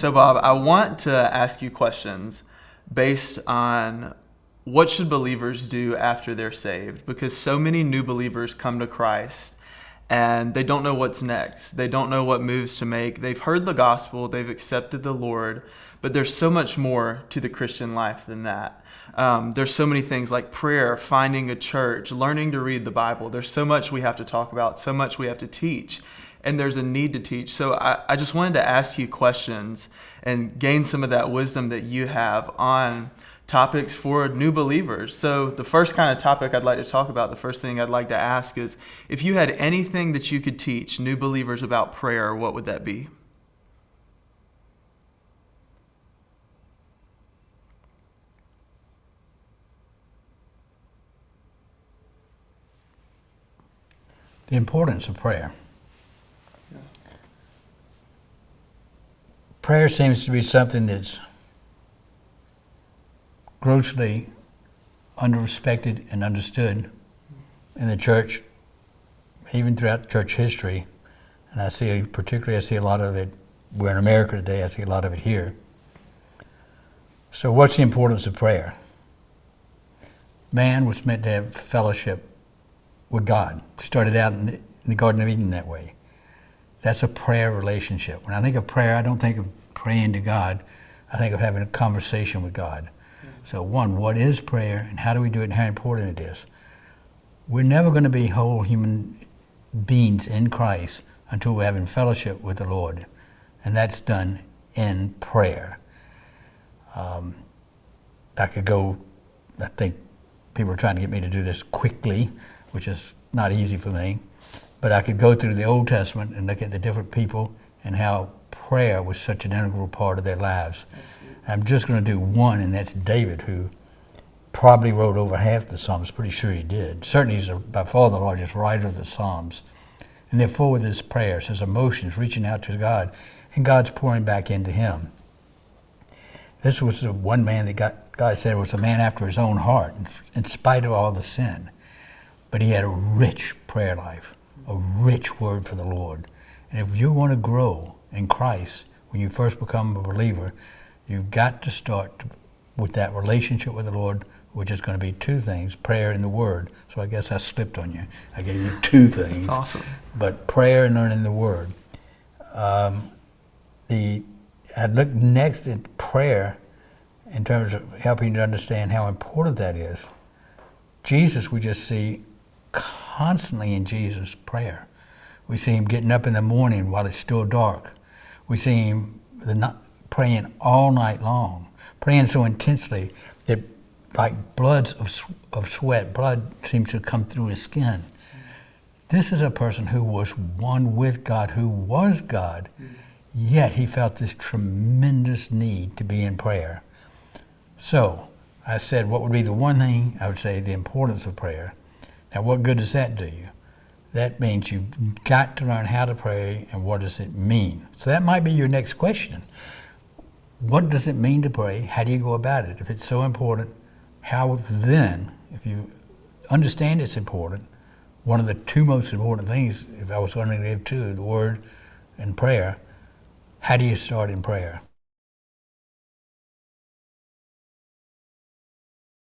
So, Bob, I want to ask you questions based on what should believers do after they're saved? Because so many new believers come to Christ and they don't know what's next. They don't know what moves to make. They've heard the gospel, they've accepted the Lord, but there's so much more to the Christian life than that. There's so many things like prayer, finding a church, learning to read the Bible. There's so much we have to talk about, so much we have to teach, and there's a need to teach. So I just wanted to ask you questions and gain some of that wisdom that you have on topics for new believers. So the first kind of topic I'd like to talk about, the first thing I'd like to ask is, if you had anything that you could teach new believers about prayer, what would that be? The importance of prayer. Yeah. Prayer seems to be something that's grossly under-respected and understood in the church, even throughout church history. And I see a lot of it, we're in America today, I see a lot of it here. So what's the importance of prayer? Man was meant to have fellowship with God. Started out in the Garden of Eden that way. That's a prayer relationship. When I think of prayer, I don't think of praying to God. I think of having a conversation with God. So one, what is prayer and how do we do it and how important it is? We're never going to be whole human beings in Christ until we're having fellowship with the Lord. And that's done in prayer. I could go, I think people are trying to get me to do this quickly, which is not easy for me. But I could go through the Old Testament and look at the different people and how prayer was such an integral part of their lives. I'm just going to do one, and that's David, who probably wrote over half the Psalms. Pretty sure he did. Certainly he's by far the largest writer of the Psalms. And they're full with his prayers, his emotions, reaching out to God, and God's pouring back into him. This was the one man that God said was a man after his own heart, in spite of all the sin. But he had a rich prayer life, a rich word for the Lord. And if you want to grow in Christ, when you first become a believer, you've got to start with that relationship with the Lord, which is going to be two things, prayer and the Word. So I guess I slipped on you. I gave you two things. That's awesome. But prayer and learning the Word. I'd look next at prayer in terms of helping you to understand how important that is. Jesus, we just see constantly in Jesus prayer. We see him getting up in the morning while it's still dark. We see him praying all night long, praying so intensely that like bloods of sweat, blood seems to come through his skin. This is a person who was one with God, who was God, yet he felt this tremendous need to be in prayer. So I said, what would be the one thing? I would say the importance of prayer. Now, what good does that do you? That means you've got to learn how to pray, and what does it mean? So that might be your next question. What does it mean to pray? How do you go about it? If it's so important, how then, if you understand it's important, one of the two most important things, if I was going to give two, the Word and prayer, how do you start in prayer?